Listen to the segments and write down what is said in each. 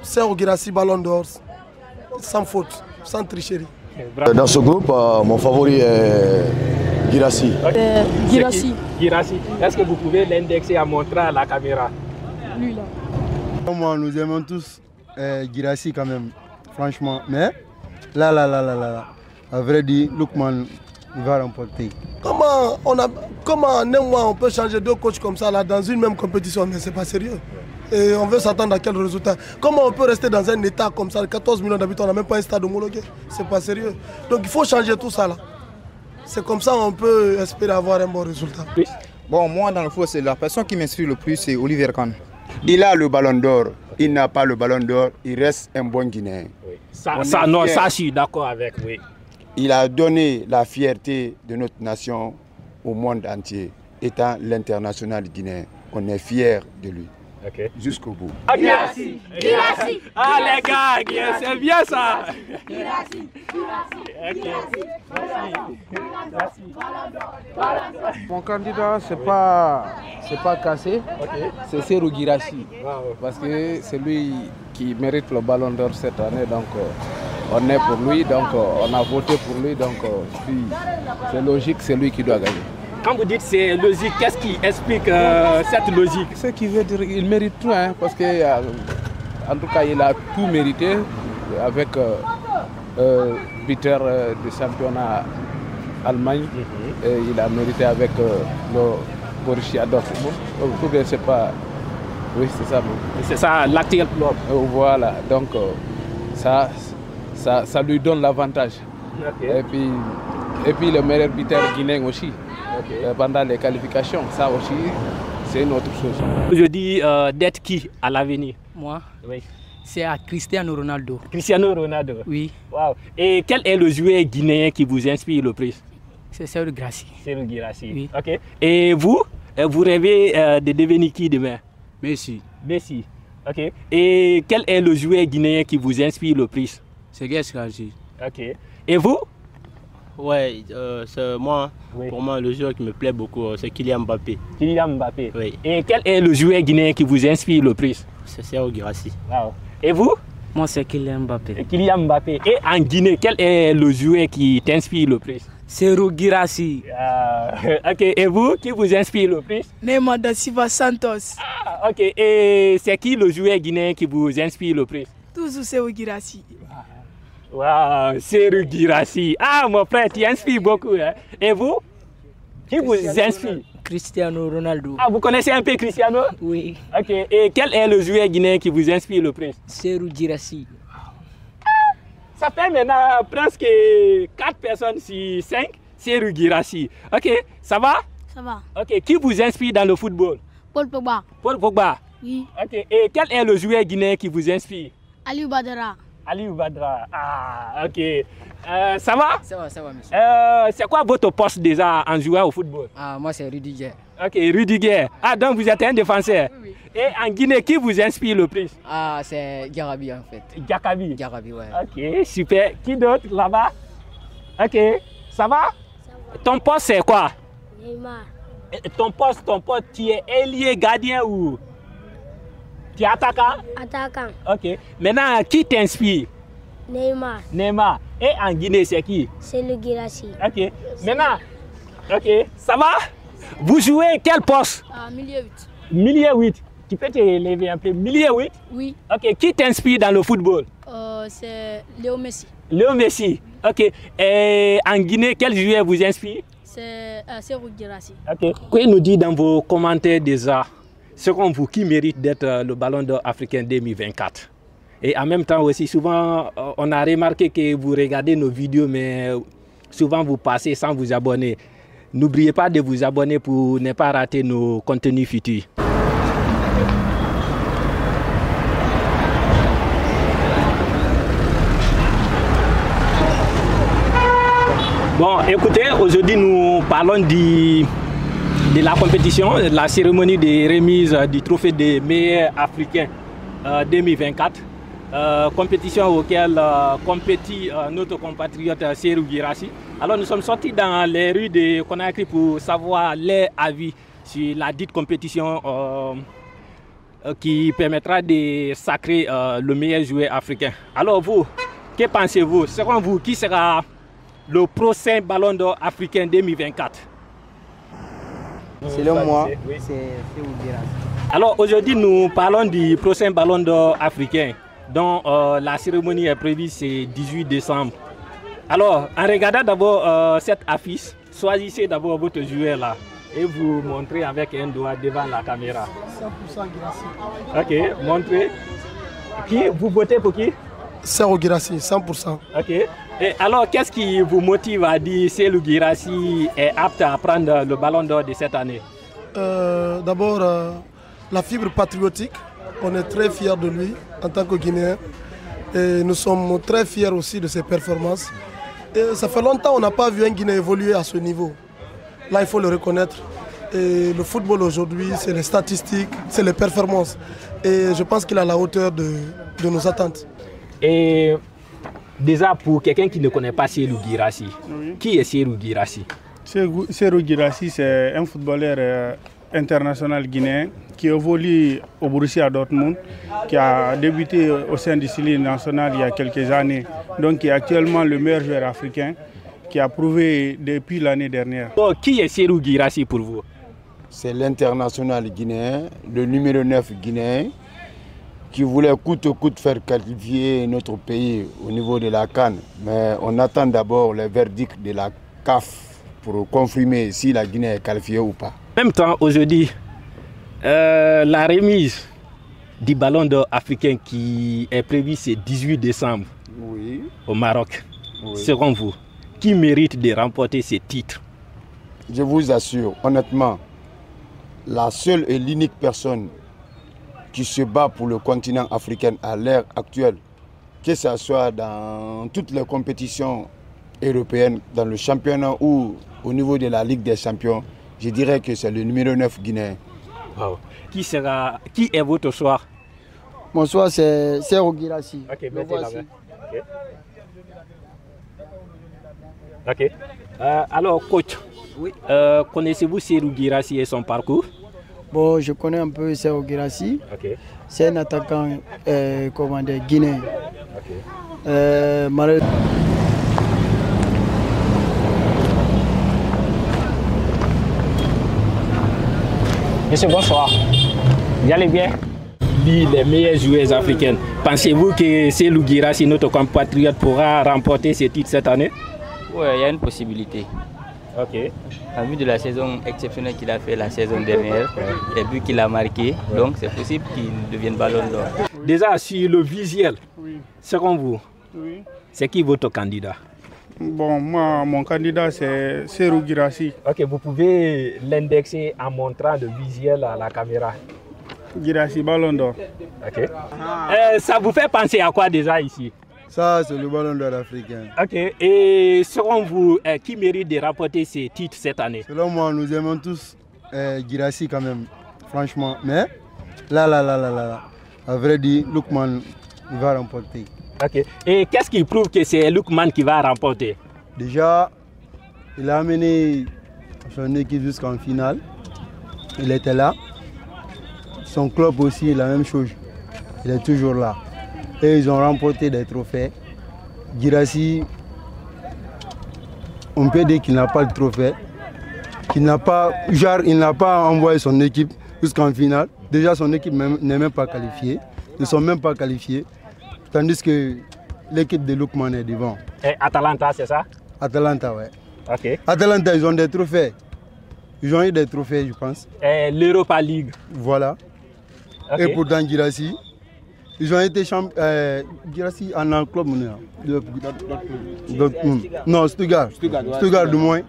Serhou Guirassy, Ballon d'Or, sans faute, sans tricherie. Dans ce groupe, mon favori est Guirassy. Guirassy. Guirassy. Est-ce que vous pouvez l'indexer en montrant à la caméra? Lui là. Moi, nous aimons tous Guirassy quand même, franchement. Mais là, à vrai dire, Lookman va remporter. Comment en un mois on peut changer deux coachs comme ça là, dans une même compétition? Mais c'est pas sérieux. Et on veut s'attendre à quel résultat? Comment on peut rester dans un état comme ça, 14 millions d'habitants, on n'a même pas un stade homologué? C'est pas sérieux. Donc il faut changer tout ça là. C'est comme ça qu'on peut espérer avoir un bon résultat. Bon, moi dans le foot, c'est la personne qui m'inspire le plus, c'est Olivier Kahn. Il a le ballon d'or, il n'a pas le ballon d'or, il reste un bon Guinéen. Oui. Ça, je suis d'accord avec, oui. Il a donné la fierté de notre nation au monde entier, étant l'international guinéen. On est fiers de lui. Okay. Jusqu'au bout. Ah, Guirassy. Guirassy. Ah les gars, c'est bien ça. Guirassy. Mon candidat, c'est pas cassé, c'est Serhou Guirassy. Parce que c'est lui qui mérite le ballon d'or cette année. Donc on est pour lui, donc on a voté pour lui. Donc c'est logique, c'est lui qui doit gagner. Quand vous dites c'est logique, qu'est-ce qui explique cette logique? Ce qui veut dire qu'il mérite tout, hein, parce que en tout cas il a tout mérité avec buteur du championnat Allemagne. Et il a mérité avec le Borussia Dortmund. Ou bien c'est pas... Oui, c'est ça. C'est ça, l'actuel club. Voilà, donc ça lui donne l'avantage. Okay. Et puis le meilleur buteur guinéen aussi. Pendant les qualifications, ça aussi, c'est une autre chose. Je dis d'être qui à l'avenir? Moi? Oui. C'est à Cristiano Ronaldo. Cristiano Ronaldo? Oui. Wow. Et quel est le joueur guinéen qui vous inspire le plus? C'est Serhou Guirassy. Serhou Guirassy. Oui. Ok. Et vous rêvez de devenir qui demain? Messi. Messi. Ok. Et quel est le joueur guinéen qui vous inspire le plus? C'est Guirassy. Ok. Et vous? Ouais, c'est moi. Oui. Pour moi, le joueur qui me plaît beaucoup, c'est Kylian Mbappé. Kylian Mbappé. Oui. Et quel est le joueur guinéen qui vous inspire le plus? C'est Serhou Guirassy. Wow. Et vous? Moi, c'est Kylian Mbappé. Kylian Mbappé. Et en Guinée, quel est le joueur qui t'inspire le plus? Serhou Guirassy. Ok. Et vous, qui vous inspire le plus? Neymar da Silva Santos. Ah, ok. Et c'est qui le joueur guinéen qui vous inspire le plus? Toujours Serhou Guirassy. Wow, Serhou Guirassy. Ah, mon frère, tu inspires beaucoup. Hein? Et vous? Qui vous inspire? Cristiano Ronaldo. Ah, vous connaissez un peu Cristiano? Oui. Ok. Et quel est le joueur guinéen qui vous inspire le plus? Serhou Guirassy. Ça fait maintenant presque 4 personnes sur 5. Serhou Guirassy. Ok, ça va? Ça va. Ok, qui vous inspire dans le football? Paul Pogba. Paul Pogba. Oui. Ok, et quel est le joueur guinéen qui vous inspire? Aliou Badara. Aliou Badara. Ah, ok. Ça va? Ça va, monsieur. C'est quoi votre poste déjà en jouant au football? Ah, moi, c'est Rudiger. Ok, Rudiger. Ah, donc vous êtes un défenseur? Oui. Et en Guinée, qui vous inspire le plus? Ah, c'est Garabi en fait. Gakabi. Garabi, ouais. Ok, super. Qui d'autre là-bas? Ok, ça va? Ton poste c'est quoi? Neymar. Ton poste, tu es ailier, gardien ou tu es attaquant? Attaquant. Ok. Maintenant, qui t'inspire? Neymar. Neymar. Et en Guinée, c'est qui? Serhou Guirassy. Ok. Maintenant, ok, ça va? Vous jouez quel poste? Milieu 8. Milieu 8. Tu peux te lever un peu? Milieu 8? Oui. Ok. Qui t'inspire dans le football? C'est Léo Messi. Léo Messi. Ok. Et en Guinée, quel joueur vous inspire? C'est Serhou Guirassy. Ok. Pouvez nous dire dans vos commentaires déjà, selon vous, qui mérite d'être le Ballon d'Or africain 2024? Et en même temps aussi, souvent, on a remarqué que vous regardez nos vidéos, mais souvent vous passez sans vous abonner. N'oubliez pas de vous abonner pour ne pas rater nos contenus futurs. Bon, écoutez, aujourd'hui nous parlons de la compétition, de la cérémonie de remise du trophée des meilleurs africains 2024. Compétition auquel compétit notre compatriote Serhou Guirassy. Alors nous sommes sortis dans les rues de Conakry pour savoir leur avis sur la dite compétition qui permettra de sacrer le meilleur joueur africain. Alors vous, que pensez-vous? Selon vous, qui sera le prochain Ballon d'Or africain 2024? Selon moi, c'est Serhou Guirassy. Alors aujourd'hui, nous parlons du prochain Ballon d'Or africain, dont la cérémonie est prévue ce 18 décembre. Alors, en regardant d'abord cette affiche, choisissez d'abord votre joueur là et vous montrez avec un doigt devant la caméra. 100% Guirassy. Ok, montrez. Qui? Vous votez pour qui? Serhou Guirassy, 100%. Ok. Et alors, qu'est-ce qui vous motive à dire que Serhou Guirassy est apte à prendre le Ballon d'Or de cette année? D'abord, la fibre patriotique. On est très fiers de lui en tant que Guinéen. Et nous sommes très fiers aussi de ses performances. Et ça fait longtemps qu'on n'a pas vu un Guinéen évoluer à ce niveau. Là, il faut le reconnaître. Et le football aujourd'hui, c'est les statistiques, c'est les performances. Et je pense qu'il est à la hauteur de nos attentes. Et déjà, pour quelqu'un qui ne connaît pas Serhou Guirassy, qui est Serhou Guirassy? Serhou Guirassy, c'est un footballeur international guinéen qui évolue au Borussia Dortmund, qui a débuté au sein du Sili national il y a quelques années, donc qui est actuellement le meilleur joueur africain, qui a prouvé depuis l'année dernière. Oh, qui est Serhou Guirassy pour vous? C'est l'international guinéen, le numéro 9 guinéen, qui voulait coûte que coûte faire qualifier notre pays au niveau de la CAN. Mais on attend d'abord le verdict de la CAF pour confirmer si la Guinée est qualifiée ou pas. En même temps, aujourd'hui, la remise du Ballon d'Or africain qui est prévue ce 18 décembre au Maroc, selon vous, qui mérite de remporter ce titre? Je vous assure, honnêtement, la seule et l'unique personne qui se bat pour le continent africain à l'ère actuelle, que ce soit dans toutes les compétitions européennes, dans le championnat ou au niveau de la Ligue des Champions, je dirais que c'est le numéro 9 guinéen. Wow. Qui est votre choix? Mon choix, c'est Serhou Guirassy. Ok, mettez la main. Ok. Alors, coach, connaissez-vous Serhou Guirassy et son parcours? Bon, je connais un peu Serhou Guirassy. Okay. C'est un attaquant guinéen. Okay. Monsieur, bonsoir. Vous allez bien? Les meilleurs joueurs africains. Pensez-vous que Serhou Guirassy, notre compatriote, pourra remporter ce titre cette année? Oui, il y a une possibilité. Ok. En vue de la saison exceptionnelle qu'il a fait la saison dernière, et vu qu'il a marqué, donc c'est possible qu'il devienne Ballon d'Or. Déjà, sur le visuel, selon vous, c'est qui votre candidat? Bon, moi, mon candidat, c'est Serhou Guirassy. Ok, vous pouvez l'indexer en montrant le visuel à la caméra. Guirassy, Ballon d'Or. Ok. Ça vous fait penser à quoi déjà ici? Ça, c'est le Ballon d'Or africain. Ok. Et selon vous, qui mérite de remporter ces titres cette année? Selon moi, nous aimons tous Guirassy quand même, franchement. Mais là, à vrai dire, Lookman va remporter. Ok. Et qu'est-ce qui prouve que c'est Lookman qui va remporter? Déjà, il a amené son équipe jusqu'en finale. Il était là. Son club aussi, la même chose. Il est toujours là. Et ils ont remporté des trophées. Guirassy, on peut dire qu'il n'a pas de trophée. Il n'a pas envoyé son équipe jusqu'en finale. Déjà, son équipe n'est même pas qualifiée. Ils ne sont même pas qualifiés. Tandis que l'équipe de Lookman est devant. Et Atalanta, c'est ça? Atalanta, ouais. Ok. Atalanta, ils ont des trophées. Ils ont eu des trophées, je pense. Et l'Europa League. Voilà. Okay. Et pourtant, Guirassy, ils ont été champions. Guirassy en un club. Non, Stuttgart. Stuttgart du moins.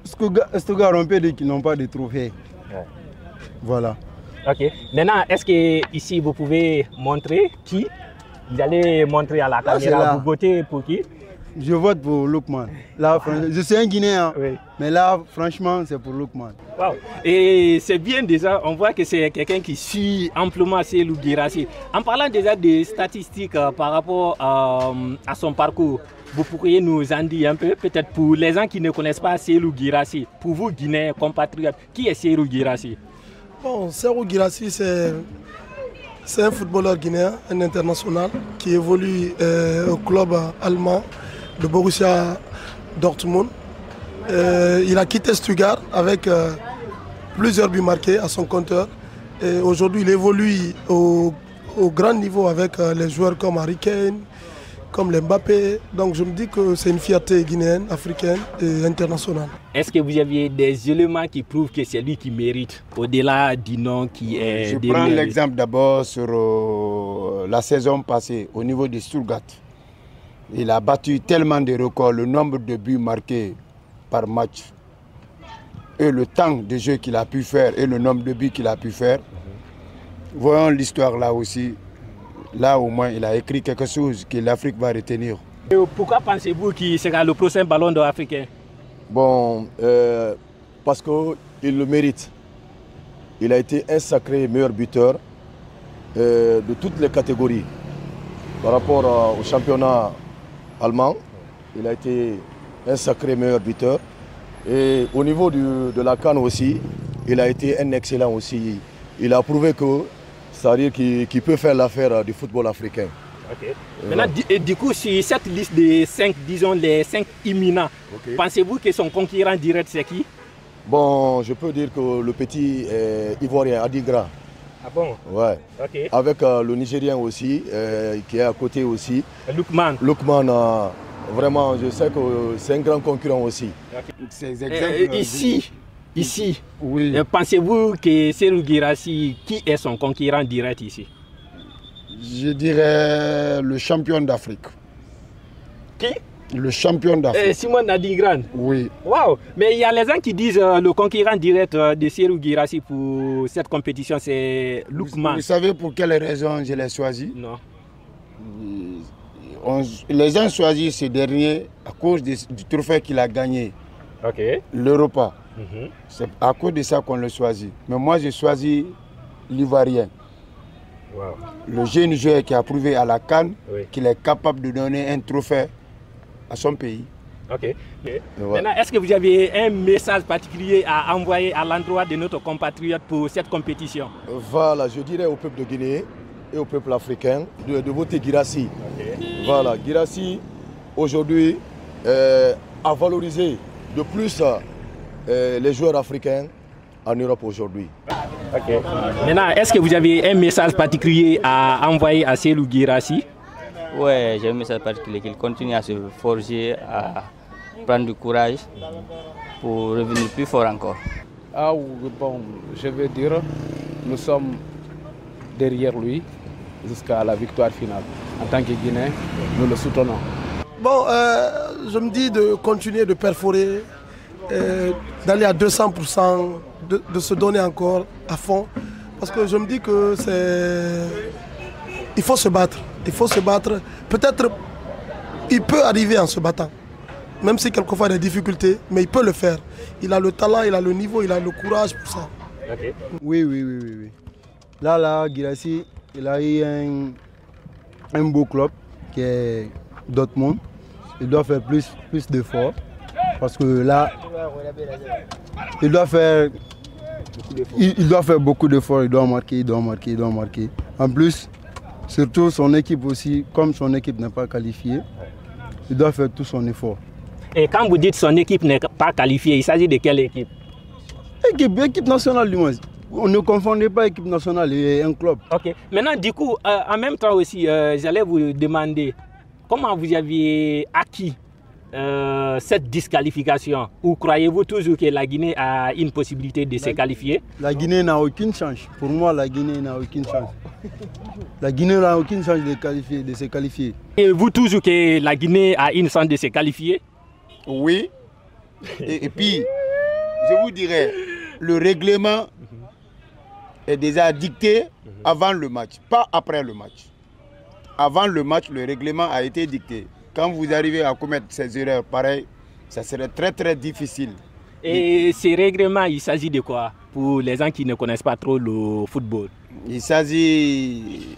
Stuttgart, on peut dire qu'ils n'ont pas de trophées. Ouais. Voilà. Ok. Maintenant, est-ce que ici vous pouvez montrer qui? Vous allez montrer à la caméra, vous votez pour qui? Je vote pour Lookman. Là, je suis un Guinéen, mais là, franchement, c'est pour Lookman. Wow. Et c'est bien déjà, on voit que c'est quelqu'un qui suit amplement Serhou Guirassy. En parlant déjà des statistiques par rapport à son parcours, vous pourriez nous en dire un peu, peut-être pour les gens qui ne connaissent pas Serhou Guirassy, pour vous, Guinéens, compatriotes, qui est Serhou Guirassy? Bon, Serhou Guirassy, c'est C'est un footballeur guinéen, un international, qui évolue au club allemand de Borussia Dortmund. Il a quitté Stuttgart avec plusieurs buts marqués à son compteur. Aujourd'hui, il évolue au grand niveau avec les joueurs comme Harry Kane, comme les Mbappé. Donc je me dis que c'est une fierté guinéenne, africaine et internationale. Est-ce que vous aviez des éléments qui prouvent que c'est lui qui mérite, au-delà du nom qui est... Je prends l'exemple d'abord sur la saison passée au niveau de Stuttgart. Il a battu tellement de records, le nombre de buts marqués par match et le temps de jeu qu'il a pu faire et le nombre de buts qu'il a pu faire. Voyons l'histoire là aussi. Là au moins il a écrit quelque chose que l'Afrique va retenir. Et pourquoi pensez-vous qu'il sera le prochain ballon d'or africain? Bon, parce qu'il le mérite. Il a été un sacré meilleur buteur de toutes les catégories. Par rapport au championnat allemand, il a été un sacré meilleur buteur. Et au niveau de la CAN aussi, il a été un excellent aussi. Il a prouvé que c'est-à-dire qu'il peut faire l'affaire du football africain. Okay. Maintenant, du coup, sur cette liste des 5, disons les 5 imminents, pensez-vous que son concurrent direct c'est qui? Bon, je peux dire que le petit Ivoirien Adigra. Ah bon? Ouais. Okay. Avec le Nigérien aussi, qui est à côté aussi. Lookman. Lookman, vraiment, je sais que c'est un grand concurrent aussi. Okay. Ici, oui. Pensez-vous que Serhou Guirassy, qui est son concurrent direct ici? Je dirais le champion d'Afrique. Qui? Le champion d'Afrique. Simon Adigran. Oui. Waouh! Mais il y a les gens qui disent le concurrent direct de Serhou Guirassy pour cette compétition, c'est Lookman. Vous savez pour quelle raison je l'ai choisi? Non. Les gens choisissent ce dernier à cause du trophée qu'il a gagné. L'Europa. C'est à cause de ça qu'on le choisit. Mais moi, j'ai choisi l'Ivoirien. Wow. Le jeune joueur qui a prouvé à la CAN qu'il est capable de donner un trophée à son pays. Ok. Maintenant, est-ce que vous avez un message particulier à envoyer à l'endroit de notre compatriote pour cette compétition? Voilà, je dirais au peuple de Guinée et au peuple africain de voter Guirassy. Voilà, Guirassy, aujourd'hui, a valorisé de plus les joueurs africains en Europe aujourd'hui. Maintenant, est-ce que vous avez un message particulier à envoyer à Serhou Guirassy? Ouais, j'ai un message particulier qu'il continue à se forger, à prendre du courage pour revenir plus fort encore. Ah bon, je veux dire, nous sommes derrière lui jusqu'à la victoire finale. En tant que Guinéens, nous le soutenons. Bon, je me dis de continuer de perforer, d'aller à 200%, de se donner encore à fond. Parce que je me dis que il faut se battre. Il faut se battre. Peut-être il peut arriver en se battant. Même si quelquefois il y a des difficultés, mais il peut le faire. Il a le talent, il a le niveau, il a le courage pour ça. Oui. Là, Guirassy, il a eu un beau club qui est Dortmund. Il doit faire plus d'efforts. Parce que là, il doit faire beaucoup d'efforts, il doit marquer. En plus, surtout son équipe aussi, comme son équipe n'est pas qualifiée, il doit faire tout son effort. Et quand vous dites son équipe n'est pas qualifiée, il s'agit de quelle équipe? Équipe nationale du moins. On ne confondait pas équipe nationale et un club. Ok. Maintenant, du coup, en même temps aussi, j'allais vous demander comment vous aviez acquis cette disqualification, ou croyez-vous toujours que la Guinée a une possibilité de se qualifier? La Guinée n'a aucune chance. Pour moi, la Guinée n'a aucune chance. La Guinée n'a aucune chance de se qualifier. Et vous toujours que la Guinée a une chance de se qualifier? Oui. Et puis, je vous dirais, le règlement est déjà dicté avant le match, pas après le match. Avant le match, le règlement a été dicté. Quand vous arrivez à commettre ces erreurs pareilles, ça serait très difficile. Et ces règlements, il s'agit de quoi pour les gens qui ne connaissent pas trop le football? Il s'agit,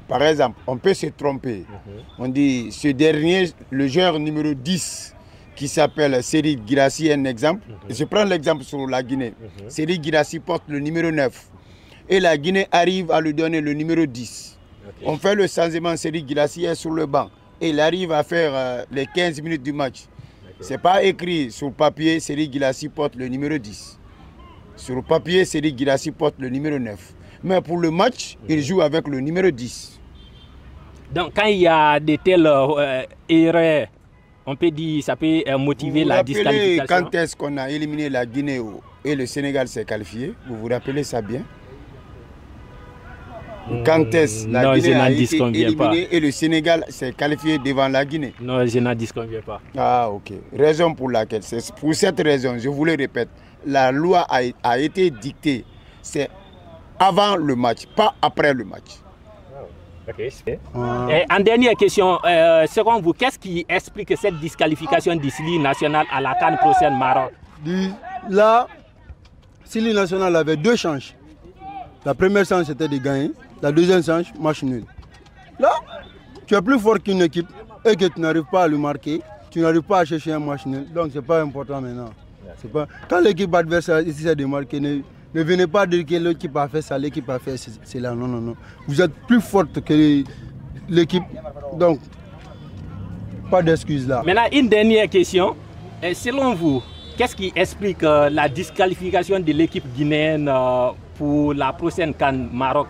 par exemple, on peut se tromper. On dit, ce dernier, le joueur numéro 10, qui s'appelle Serhou Guirassy, un exemple. Je prends l'exemple sur la Guinée. Serhou Guirassy porte le numéro 9. et la Guinée arrive à lui donner le numéro 10. Okay. On fait le changement, Seri Guirassy est sur le banc et il arrive à faire les 15 minutes du match. Okay. Ce n'est pas écrit sur papier, Seri Guirassy porte le numéro 10. Sur papier, Seri Guirassy porte le numéro 9. Mais pour le match, il joue avec le numéro 10. Donc quand il y a de telles erreurs, on peut dire ça peut motiver la disqualification. Quand est-ce qu'on a éliminé la Guinée et le Sénégal s'est qualifié? Vous vous rappelez ça bien? Quand est-ce la Guinée a été éliminée et le Sénégal s'est qualifié devant la Guinée? Non, je n'en disconviens pas. Ah, ok. Raison pour laquelle, c'est pour cette raison, je vous le répète, la loi a été dictée. C'est avant le match, pas après le match. Okay. Et en dernière question, selon vous, qu'est-ce qui explique cette disqualification du Sili national à la CAN prochaine Maroc? Là, Sili national avait deux chances. La première chance c'était de gagner, la deuxième chance, match nul. Là, tu es plus fort qu'une équipe et que tu n'arrives pas à le marquer, tu n'arrives pas à chercher un match nul, donc c'est pas important maintenant. Pas... Quand l'équipe adversaire essaie de marquer, ne venez pas dire que l'équipe a fait ça, l'équipe a fait cela. Non, non, non. Vous êtes plus forte que l'équipe. Donc, pas d'excuses là. Maintenant, une dernière question. Selon vous, qu'est-ce qui explique la disqualification de l'équipe guinéenne pour la prochaine CAN Maroc?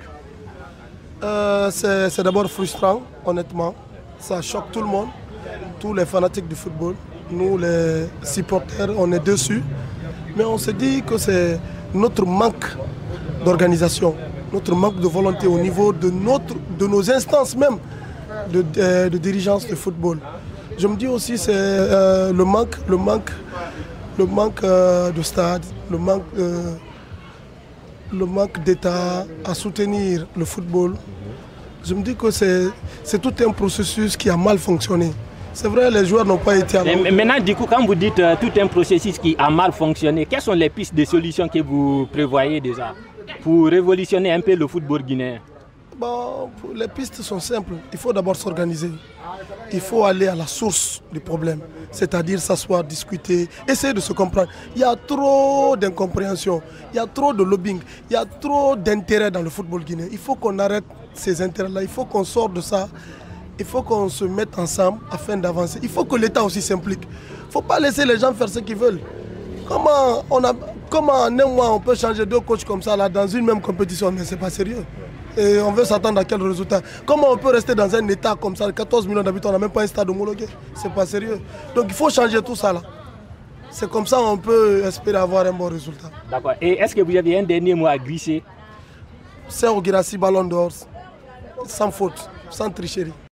C'est d'abord frustrant, honnêtement. Ça choque tout le monde, tous les fanatiques du football. Nous, les supporters, on est dessus. Mais on se dit que c'est notre manque d'organisation, notre manque de volonté au niveau de nos instances même de dirigeance de football. Je me dis aussi c'est le manque de stade, le manque d'État à soutenir le football. Je me dis que c'est tout un processus qui a mal fonctionné. C'est vrai, les joueurs n'ont pas été... Maintenant, du coup, quand vous dites tout un processus qui a mal fonctionné, quelles sont les pistes de solutions que vous prévoyez déjà pour révolutionner un peu le football guinéen? Bon, les pistes sont simples. Il faut d'abord s'organiser. Il faut aller à la source du problème, c'est-à-dire s'asseoir, discuter, essayer de se comprendre. Il y a trop d'incompréhension, il y a trop de lobbying, il y a trop d'intérêts dans le football guinéen. Il faut qu'on arrête ces intérêts-là, il faut qu'on sorte de ça. Il faut qu'on se mette ensemble afin d'avancer. Il faut que l'État aussi s'implique. Il ne faut pas laisser les gens faire ce qu'ils veulent. Comment en un mois on peut changer deux coachs comme ça là, dans une même compétition? Mais ce n'est pas sérieux. Et on veut s'attendre à quel résultat? Comment on peut rester dans un État comme ça, 14 millions d'habitants, on n'a même pas un stade homologué? Ce n'est pas sérieux. Donc il faut changer tout ça là. C'est comme ça qu'on peut espérer avoir un bon résultat. D'accord. Et est-ce que vous avez un dernier mot à glisser? Serhou Guirassy, Ballon d'Or, sans faute, sans tricherie.